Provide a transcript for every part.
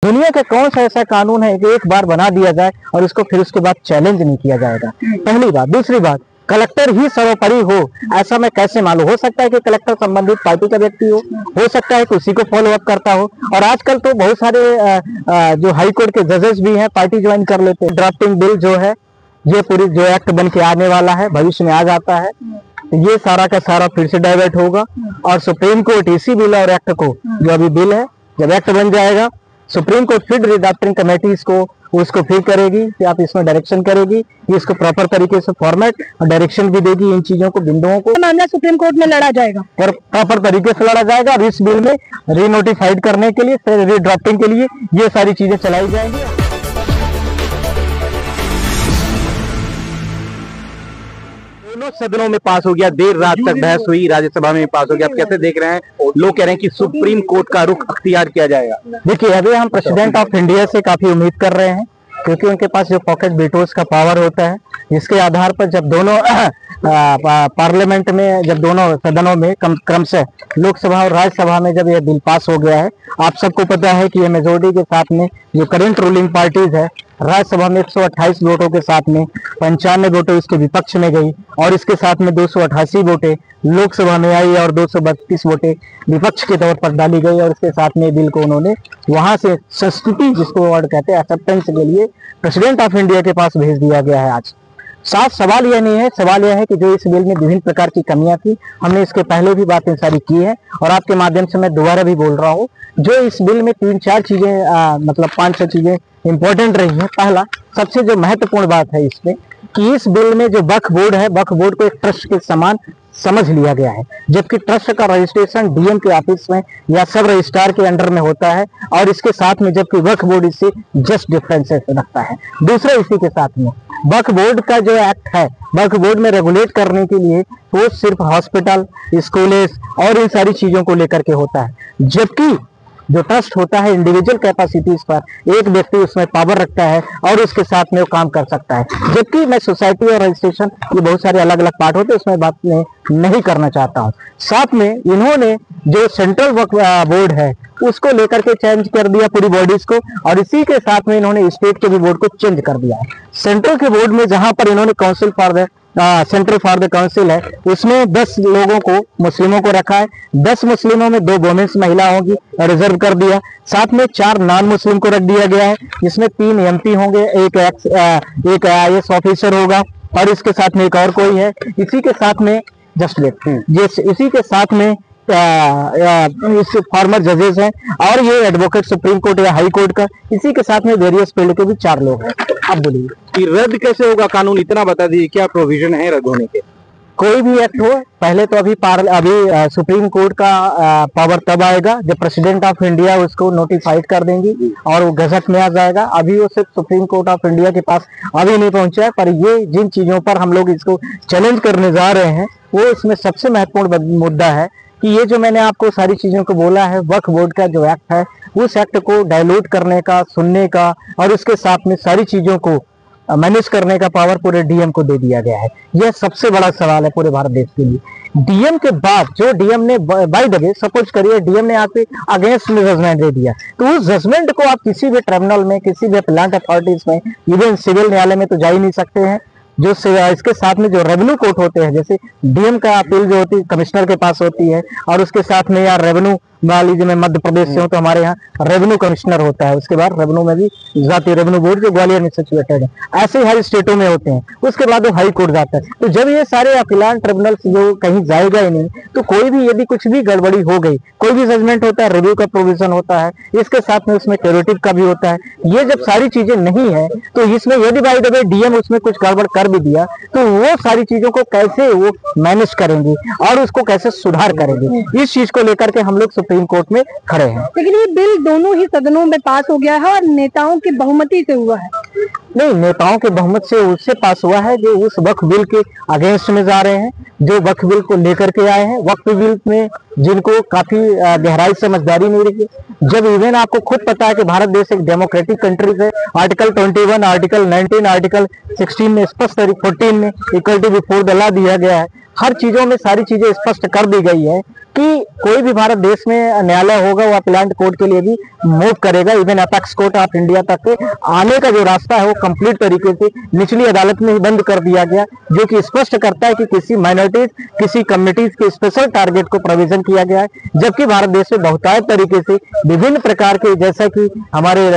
दुनिया का कौन सा ऐसा कानून है कि एक बार बना दिया जाए और उसको फिर उसके बाद चैलेंज नहीं किया जाएगा? पहली बात। दूसरी बात, कलेक्टर ही सर्वोपरि हो ऐसा मैं कैसे मालूम? हो सकता है कि कलेक्टर संबंधित पार्टी का व्यक्ति हो सकता है कि उसी को फॉलो अप करता हो। और आजकल तो बहुत सारे जो हाई कोर्ट के जजेस भी हैं पार्टी ज्वाइन कर लेते हैं। ड्राफ्टिंग बिल जो है, ये पूरी जो एक्ट बन के आने वाला है, भविष्य में आ जाता है, ये सारा का सारा फिर से डाइवर्ट होगा और सुप्रीम कोर्ट इसी बिल और एक्ट को, जो अभी बिल है जब एक्ट बन जाएगा, सुप्रीम कोर्ट फिर ड्राफ्टिंग कमेटीज को उसको फिर करेगी कि आप इसमें डायरेक्शन करेगी, इसको प्रॉपर तरीके से फॉर्मेट और डायरेक्शन भी देगी इन चीजों को, बिंदुओं को। मामला सुप्रीम कोर्ट में लड़ा जाएगा और प्रॉपर तरीके से लड़ा जाएगा और इस बिल में रीनोटिफाइड करने के लिए, रीड्राफ्टिंग के लिए ये सारी चीजें चलाई जाएंगी। दोनों सदनों में पास हो गया, देर रात तक बहस हुई, राज्यसभा में पास हो गया। आप कैसे देख रहे हैं? लोग कह रहे हैं कि सुप्रीम कोर्ट का रुख अख्तियार किया जाएगा। देखिए, अभी हम प्रेसिडेंट ऑफ इंडिया से काफी उम्मीद कर रहे हैं, क्योंकि उनके पास जो पॉकेट वेटोज का पावर होता है, जिसके आधार पर जब दोनों पार्लियामेंट में, जब दोनों सदनों में क्रमशः लोकसभा और राज्यसभा में जब यह बिल पास हो गया है, आप सबको पता है कि यह मेजोरिटी के साथ में जो करंट रूलिंग पार्टीज है, राज्यसभा में 128 वोटों के साथ में 95 वोटें इसके विपक्ष में गई और इसके साथ में 288 वोटें लोकसभा में आई और 232 वोटें विपक्ष के तौर पर डाली गई और इसके साथ में बिल को उन्होंने वहां से संस्तुति, जिसको वर्ड कहते हैं एक्सेप्टेंस के लिए, प्रेसिडेंट ऑफ इंडिया के पास भेज दिया गया है। आज साफ सवाल यह नहीं है, सवाल यह है कि जो इस बिल में विभिन्न प्रकार की कमियां थी, हमने इसके पहले भी बातें सारी की है और आपके माध्यम से मैं दोबारा भी बोल रहा हूँ। जो इस बिल में 3-4 चीजें मतलब 5-6 चीजें इंपॉर्टेंट रही है। पहला, सबसे जो महत्वपूर्ण बात है इसमें, कि इस बिल में जो वक्फ बोर्ड है, वक्फ बोर्ड को एक ट्रस्ट के समान समझ लिया गया है, जबकि ट्रस्ट का रजिस्ट्रेशन डीएम के ऑफिस में या सब रजिस्ट्रार के अंडर में होता है और इसके साथ में जबकि वक्फ बोर्ड इससे जस्ट डिफरेंसेस रखता है। दूसरा, इसी के साथ में वक्फ बोर्ड का जो एक्ट है, वक्फ बोर्ड में रेगुलेट करने के लिए वो सिर्फ हॉस्पिटल, स्कूल्स और इन सारी चीजों को लेकर के होता है, जबकि जो ट्रस्ट होता है इंडिविजुअल कैपेसिटीज पर एक व्यक्ति उसमें पावर रखता है और उसके साथ में वो काम कर सकता है। जबकि मैं सोसाइटी और रजिस्ट्रेशन, ये बहुत सारे अलग अलग पार्ट होते हैं, उसमें बात नहीं करना चाहता हूँ। साथ में इन्होंने जो सेंट्रल वक्फ बोर्ड है उसको लेकर के चेंज कर दिया पूरी बॉडीज को, और इसी के साथ में इन्होंने स्टेट के भी बोर्ड को चेंज कर दिया है। सेंट्रल के बोर्ड में जहां पर इन्होंने council for the central for the council है, उसमें 10 लोगों को, मुस्लिमों को रखा है। 10 मुस्लिमों में 2 वुमेन्स महिला होगी, रिजर्व कर दिया। साथ में 4 नॉन मुस्लिम को रख दिया गया है, जिसमें 3 एमपी होंगे, एक IAS ऑफिसर होगा और इसके साथ में एक और कोई है। इसी के साथ में इसी के साथ में इस फॉर्मर जजेस हैं और ये एडवोकेट सुप्रीम कोर्ट या हाई कोर्ट का, इसी के साथ में वेरियस फील्ड के भी 4 लोग हैं। अब बोलिए कि रद्द कैसे होगा कानून, इतना बता दीजिए, क्या प्रोविजन है रद्द होने के? कोई भी एक्ट हो, पहले तो अभी सुप्रीम कोर्ट का पावर तब आएगा जब प्रेसिडेंट ऑफ इंडिया उसको नोटिफाइड कर देंगी और वो गजट में आ जाएगा। अभी वो सिर्फ सुप्रीम कोर्ट ऑफ इंडिया के पास अभी नहीं पहुंचा है, पर ये जिन चीजों पर हम लोग इसको चैलेंज करने जा रहे हैं, वो इसमें सबसे महत्वपूर्ण मुद्दा है कि ये जो मैंने आपको सारी चीजों को बोला है, वक्फ बोर्ड का जो एक्ट है, उस एक्ट को डायलूट करने का, सुनने का और उसके साथ में सारी चीजों को मैनेज करने का पावर पूरे डीएम को दे दिया गया है। यह सबसे बड़ा सवाल है पूरे भारत देश के लिए। डीएम के बाद जो डीएम ने, बाय द वे सपोज करिए डीएम ने आपके अगेंस्ट में जजमेंट दे दिया, तो उस जजमेंट को आप किसी भी ट्रिब्यूनल में, किसी भी प्लांट अथॉरिटीज में, इवन सिविल न्यायालय में तो जा ही नहीं सकते हैं। जो इसके साथ में जो रेवेन्यू कोर्ट होते हैं, जैसे डीएम का अपील जो होती है कमिश्नर के पास होती है, और उसके साथ में यार रेवेन्यू, मान लीजिए मैं मध्य प्रदेश से हूँ तो हमारे यहाँ रेवेन्यू कमिश्नर होता है, उसके बाद रेवेन्यू में भी जाती है रेवेन्यू बोर्ड जो ग्वालियर में सिचुएटेड है, ऐसे हर स्टेटों में होते हैं। उसके बाद वो हाई कोर्ट जाता है। तो जब ये सारे अपीलान ट्रिब्यूनल जो कहीं जाएगा ही नहीं, तो कोई भी यदि कुछ भी गड़बड़ी हो गई, कोई भी जजमेंट होता है, रिव्यू का प्रोविजन होता है, इसके साथ में उसमें क्यूरेटिव का भी होता है। ये जब सारी चीजें नहीं है, तो इसमें यदि बाय द वे डीएम उसमें कुछ गड़बड़ कर भी दिया, तो वो सारी चीजों को कैसे वो मैनेज करेंगे और उसको कैसे सुधार करेंगे, इस चीज को लेकर के हम लोग सुप्रीम कोर्ट में खड़े हैं। लेकिन ये बिल दोनों ही सदनों में पास हो गया है और नेताओं की बहुमति से हुआ है। नहीं, नेताओं के बहुमत से उससे पास हुआ है जो उस वक्फ बिल के अगेंस्ट में जा रहे हैं, जो वक्फ बिल को लेकर के आए हैं। वक्फ बिल में जिनको काफी गहराई समझदारी नहीं रही, जब इवन आपको खुद पता है कि भारत देश एक डेमोक्रेटिक कंट्री है, आर्टिकल 21, आर्टिकल 19, आर्टिकल 16 में स्पष्ट 14 में इक्वलिटी बिफोर द लॉ दिया गया है। हर चीजों में सारी चीजें स्पष्ट कर दी गई है कि कोई भी भारत देश में न्यायालय होगा वो अपीलेंट कोर्ट के लिए भी मूव करेगा। Even apex court of India तक आने का जो रास्ता है वो कंप्लीट तरीके से निचली अदालत में ही बंद कर दिया गया, जो कि स्पष्ट करता है कि किसी माइनॉरिटीज, किसी कम्युनिटीज के स्पेशल टारगेट को प्रोविजन किया गया है। जबकि भारत देश में बहुतायत तरीके से विभिन्न प्रकार के, जैसा कि हमारे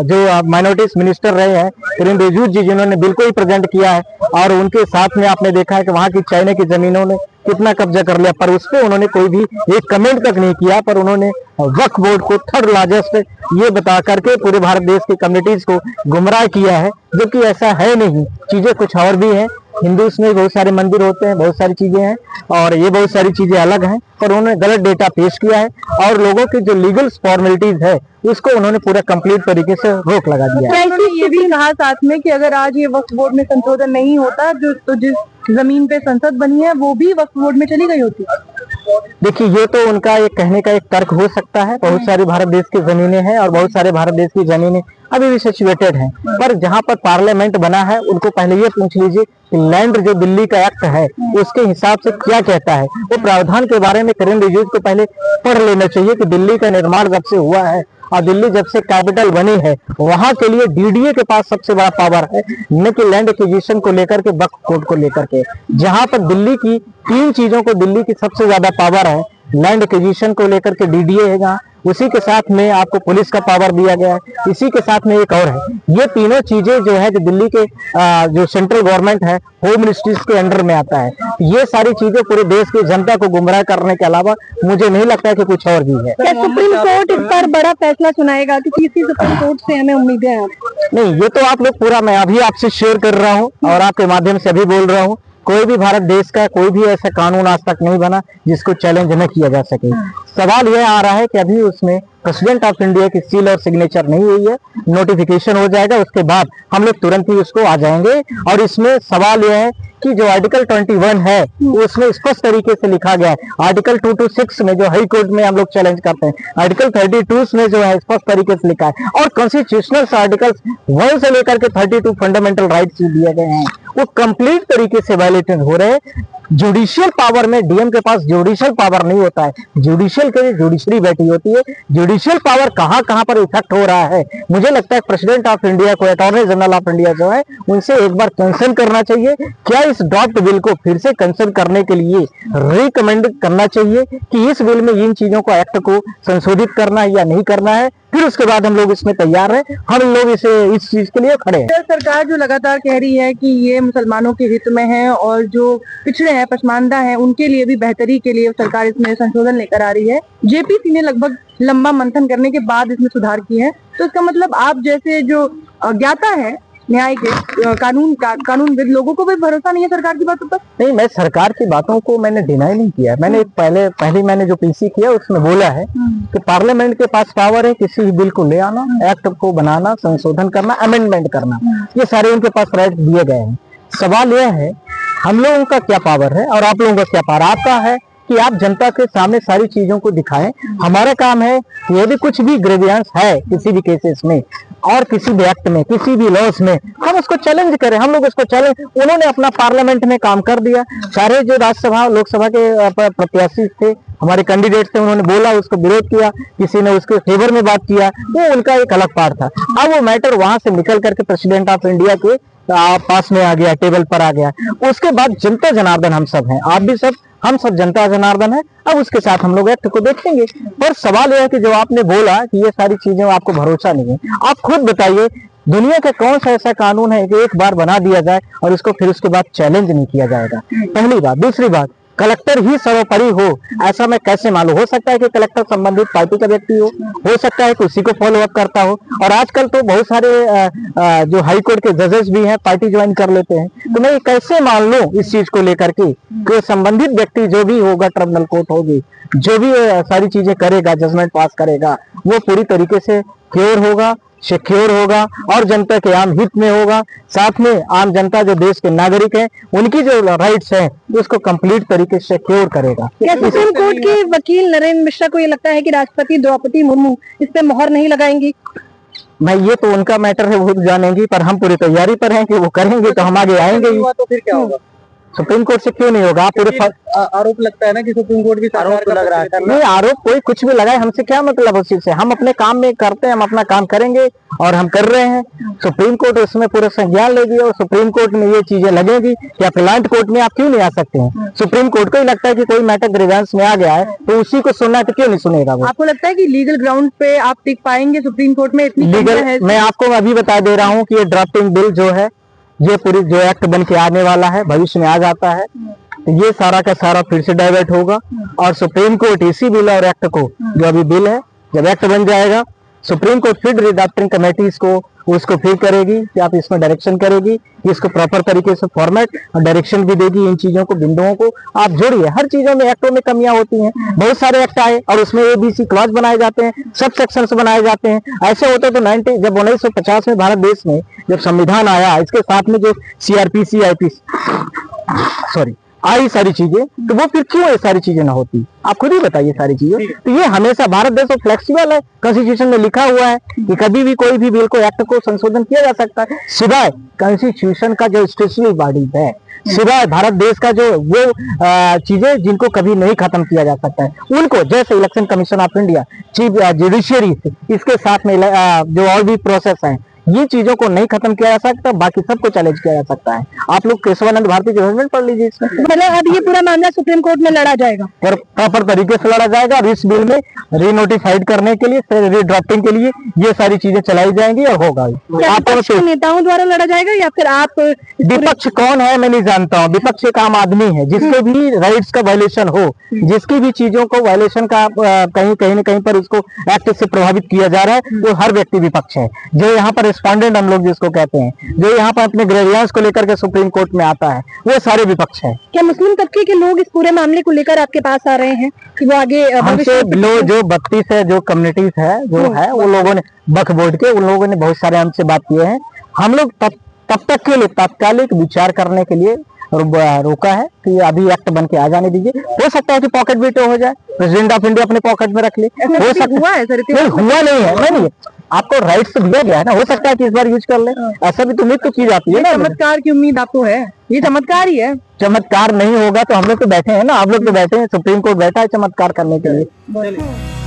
जो माइनॉरिटीज मिनिस्टर रहे हैं किरेन रिजिजू जी, जिन्होंने बिल को ही प्रेजेंट किया है, और उनके साथ में आपने देखा है कि वहां की चाइना की जमीनों ने कितना कब्जा कर लिया, पर उस पर उन्होंने कोई भी एक कमेंट तक नहीं किया। पर उन्होंने वक्फ बोर्ड को थर्ड लार्जेस्ट ये बता करके पूरे भारत देश की कम्युनिटीज को गुमराह किया है, जो कि ऐसा है नहीं। चीजें कुछ और भी हैं। हिंदूज में बहुत सारे मंदिर होते हैं, बहुत सारी चीजें हैं, और ये बहुत सारी चीजें अलग हैं, पर उन्होंने गलत डेटा पेश किया है और लोगों की जो लीगल फॉर्मेलिटीज है उसको उन्होंने पूरा कंप्लीट तरीके से रोक लगा दिया है। उन्होंने ये भी कहा साथ में कि अगर आज ये वक्फ बोर्ड में संशोधन नहीं होता, तो जिस जमीन पे संसद बनी है वो भी वक्फ बोर्ड में चली गई होती। देखिए, ये तो उनका एक कहने का एक तर्क हो सकता है। बहुत सारे भारत देश की जमीनें हैं और बहुत सारे भारत देश की जमीनें अभी भी सिचुएटेड हैं, पर जहां पर पार्लियामेंट बना है उनको पहले ये पूछ लीजिए कि लैंड जो दिल्ली का एक्ट है उसके हिसाब से क्या कहता है। वो प्रावधान के बारे में किरेन रिजिजू को पहले पढ़ लेना चाहिए कि दिल्ली का निर्माण जब से हुआ है और दिल्ली जब से कैपिटल बनी है, वहां के लिए डीडीए के पास सबसे बड़ा पावर है, न कि लैंड एक्विजिशन को लेकर के, वक्फ कोर्ट को लेकर के। जहां पर दिल्ली की 3 चीजों को दिल्ली की सबसे ज्यादा पावर है, लैंड एक्विजिशन को लेकर के डीडीए है, जहाँ उसी के साथ में आपको पुलिस का पावर दिया गया है, इसी के साथ में एक और है। ये तीनों चीजें जो है, जो दिल्ली के जो सेंट्रल गवर्नमेंट है, होम मिनिस्ट्रीज के अंडर में आता है। ये सारी चीजें पूरे देश की जनता को गुमराह करने के अलावा मुझे नहीं लगता है कि कुछ और भी है। क्या सुप्रीम कोर्ट इस पर बड़ा फैसला सुनाएगा, क्योंकि इसी सुप्रीम कोर्ट से हमें उम्मीदें हैं? नहीं, ये तो आप लोग पूरा, मैं अभी आपसे शेयर कर रहा हूँ और आपके माध्यम से अभी बोल रहा हूँ। कोई भी भारत देश का कोई भी ऐसा कानून आज तक नहीं बना जिसको चैलेंज न किया जा सके। सवाल यह आ रहा है कि अभी उसमें प्रेसिडेंट ऑफ इंडिया की सील और सिग्नेचर नहीं हुई है, नोटिफिकेशन हो जाएगा, उसके बाद हम लोग तुरंत ही उसको आ जाएंगे। और इसमें सवाल यह है कि जो आर्टिकल 21 है उसमें स्पष्ट तरीके से लिखा गया है। आर्टिकल 226 में जो हाई कोर्ट में हम लोग चैलेंज करते हैं, आर्टिकल 32 में जो है स्पष्ट तरीके से लिखा है, और कॉन्स्टिट्यूशनल आर्टिकल 1 से लेकर के 32 फंडामेंटल राइट्स दिए गए हैं, वो कंप्लीट तरीके से वायलेटेड हो रहे हैं। जुडिशियल पावर में डीएम के पास जुडिशियल पावर नहीं होता है, जुडिशियल के लिए जुडिशरी बैठी होती है। जुडिशियल पावर कहां कहां पर इफेक्ट हो रहा है, मुझे लगता है प्रेसिडेंट ऑफ इंडिया को, अटॉर्नी जनरल ऑफ इंडिया जो है, उनसे एक बार कंसर्न करना चाहिए। क्या इस ड्राफ्ट बिल को फिर से कंसर्न करने के लिए रिकमेंड करना चाहिए कि इस बिल में इन चीजों को, एक्ट को संशोधित करना है या नहीं करना है। फिर उसके बाद हम लोग इसमें तैयार हैं, हम लोग इस चीज के लिए खड़े हैं। सरकार जो लगातार कह रही है कि ये मुसलमानों के हित में है और जो पिछड़े हैं, पसमानदा हैं, उनके लिए भी बेहतरी के लिए सरकार इसमें संशोधन लेकर आ रही है। जेपीसी ने लगभग लंबा मंथन करने के बाद इसमें सुधार किए हैं, तो इसका मतलब आप जैसे जो ज्ञाता है न्याय के, कानूनविद, लोगों को भी भरोसा नहीं है सरकार की बातों पर? नहीं, मैं सरकार की बातों को मैंने डिनाई नहीं किया। मैंने पहले मैंने जो पीसी किया उसमें बोला है कि पार्लियामेंट के पास पावर है किसी भी बिल को ले आना, एक्ट को बनाना, संशोधन करना, अमेंडमेंट करना, ये सारे उनके पास राइट दिए गए हैं। सवाल यह है हम लोगों का क्या पावर है और आप लोगों का क्या पावर। आपका है कि आप जनता के सामने सारी चीजों को दिखाएं। हमारा काम है कि यदि कुछ भी ग्रेवियंस है किसी भी केसेस में और किसी भी एक्ट में, किसी भी लॉस में, हम उसको चैलेंज करें। हम लोग उसको चैलेंज, उन्होंने अपना पार्लियामेंट में काम कर दिया। सारे जो राज्यसभा लोकसभा के प्रत्याशी थे, हमारे कैंडिडेट थे, उन्होंने बोला, उसको विरोध किया, किसी ने उसके फेवर में बात किया, वो उनका एक अलग पार्ट था। अब वो मैटर वहां से निकल करके प्रेसिडेंट ऑफ इंडिया के पास में आ गया, टेबल पर आ गया। उसके बाद जनता जनार्दन हम सब हैं, आप भी सब, हम सब जनता जनार्दन है। अब उसके साथ हम लोग एक्ट को देखेंगे। पर सवाल यह है कि जो आपने बोला कि ये सारी चीजें आपको भरोसा नहीं है, आप खुद बताइए दुनिया का कौन सा ऐसा कानून है कि एक बार बना दिया जाए और उसको फिर उसके बाद चैलेंज नहीं किया जाएगा। पहली बात। दूसरी बात, कलेक्टर ही सर्वोपरि हो ऐसा मैं कैसे मालूम। हो सकता है कि कलेक्टर संबंधित पार्टी का व्यक्ति हो सकता है कि उसी को फॉलो अप करता हो, और आजकल तो बहुत सारे जो हाई कोर्ट के जजेस भी हैं पार्टी ज्वाइन कर लेते हैं। तो मैं कैसे मान लूं इस चीज को लेकर के कि संबंधित व्यक्ति जो भी होगा, ट्रिब्यूनल कोर्ट होगी, जो भी सारी चीजें करेगा, जजमेंट पास करेगा, वो पूरी तरीके से क्योर होगा, सिक्योर होगा और जनता के आम हित में होगा। साथ में आम जनता जो देश के नागरिक हैं, उनकी जो राइट्स हैं उसको कंप्लीट तरीके से सिक्योर करेगा। क्या सुप्रीम कोर्ट के वकील नरेंद्र मिश्रा को ये लगता है कि राष्ट्रपति द्रौपदी मुर्मू इस पे मोहर नहीं लगाएंगी? मैं, ये तो उनका मैटर है, वो जानेंगी, पर हम पूरी तैयारी पर हैं कि वो करेंगे तो हम आगे आएंगे। तो फिर क्या होगा? सुप्रीम कोर्ट से क्यों नहीं होगा? आप पूरे आरोप लगता है ना कि सुप्रीम कोर्ट भी आरोप लग रहा है। नहीं, आरोप कोई कुछ भी लगाए, हमसे क्या मतलब उस चीज से? हम अपने काम में करते हैं, हम अपना काम करेंगे और हम कर रहे हैं। सुप्रीम कोर्ट उसमें पूरा संज्ञान लेगी और सुप्रीम कोर्ट में ये चीजें लगेगी कि अपीलांट कोर्ट में आप क्यों नहीं आ सकते हैं? सुप्रीम कोर्ट को ही लगता है कि कोई मैटर ग्रीवेंस में आ गया है तो उसी को सुनना है, तो क्यों नहीं सुनेगा वो? आपको लगता है कि लीगल ग्राउंड पे आप टिक पाएंगे सुप्रीम कोर्ट में? इतनी लीगल, मैं आपको अभी बता दे रहा हूँ कि ये ड्राफ्टिंग बिल जो है, ये पूरी जो एक्ट बन के आने वाला है, भविष्य में आ जाता है, तो ये सारा का सारा फिर से डाइवर्ट होगा और सुप्रीम कोर्ट इसी बिल और एक्ट को, जो अभी बिल है, जब एक्ट बन जाएगा, सुप्रीम कोर्ट फिर ड्राफ्टिंग कमेटीज को उसको फिर करेगी कि आप इसमें डायरेक्शन करेगी कि इसको प्रॉपर तरीके से फॉर्मेट और डायरेक्शन भी देगी। इन चीजों को, बिंदुओं को आप जोड़िए। हर चीजों में, एक्टों में कमियां होती हैं, बहुत सारे एक्ट आए और उसमें ABC क्लॉज बनाए जाते हैं, सब सेक्शंस बनाए जाते हैं। ऐसे होते तो 1950 में भारत देश में जब संविधान आया, इसके साथ में जो CRPC आई सारी चीजें, तो वो फिर क्यों ये सारी चीजें ना होती? आप खुद ही बताइए सारी चीजें। तो ये हमेशा भारत देश फ्लेक्सिबल है, कॉन्स्टिट्यूशन में लिखा हुआ है कि कभी भी कोई भी बिल को, एक्ट को संशोधन किया जा सकता है, सिवाय कॉन्स्टिट्यूशन का जो स्टेचुटरी बॉडी है, सिवाय भारत देश का जो वो चीजें जिनको कभी नहीं खत्म किया जा सकता है, उनको, जैसे election commission of India, chief judiciary, इसके साथ में जो और भी प्रोसेस है, ये चीजों को नहीं खत्म किया जा सकता, बाकी सबको चैलेंज किया जा सकता है। आप लोग केशवानंद भारती जजमेंट पढ़ लीजिए इसमें। मतलब अब ये पूरा मामला सुप्रीम कोर्ट में लड़ा जाएगा और प्रॉपर तरीके से लड़ा जाएगा और इस बिल में रीनोटिफाइड करने के लिए, रीड्राफ्टिंग के लिए ये सारी चीजें चलाई जाएंगी और होगा। विपक्ष के नेताओं द्वारा लड़ा जाएगा या फिर आप? विपक्ष कौन है मैं नहीं जानता हूँ। विपक्ष एक आम आदमी है, जिसके भी राइट्स का वायलेशन हो, जिसकी भी चीजों को वायलेशन का कहीं न कहीं पर उसको एक्ट से प्रभावित किया जा रहा है, वो हर व्यक्ति विपक्ष है। जो यहाँ पर रिस्पोंडेंट हम लोग जिसको कहते हैं, जो यहाँ पर अपने ग्रेवियंस को लेकर के सुप्रीम कोर्ट में आता है, वो सारे विपक्ष है। क्या मुस्लिम तबके के लोग इस पूरे मामले को लेकर आपके पास आ रहे हैं कि वो आगे हमसे जो 32 है, जो कम्युनिटीज है, जो है, वो लोगों ने वक्फ बोर्ड के, उन लोगों ने बहुत सारे हमसे बात किए हैं। हम लोग तब तक के लिए तात्कालिक विचार करने के लिए रोका है कि अभी एक्ट बन के आ जाने दीजिए। हो सकता है कि पॉकेट वीटो हो जाए, प्रेसिडेंट ऑफ इंडिया अपने पॉकेट में रख ले। हो सकता हुआ है सर? नहीं, हुआ नहीं है। नहीं, आपको राइट्स तो दिया गया है ना, हो सकता है कि इस बार यूज कर ले। ऐसा भी तो उम्मीद तो की जाती है ना। चमत्कार की उम्मीद आपको है? ये चमत्कार ही है। चमत्कार नहीं होगा तो हम लोग तो बैठे हैं ना, आप लोग तो बैठे हैं, सुप्रीम कोर्ट बैठा है चमत्कार करने के लिए।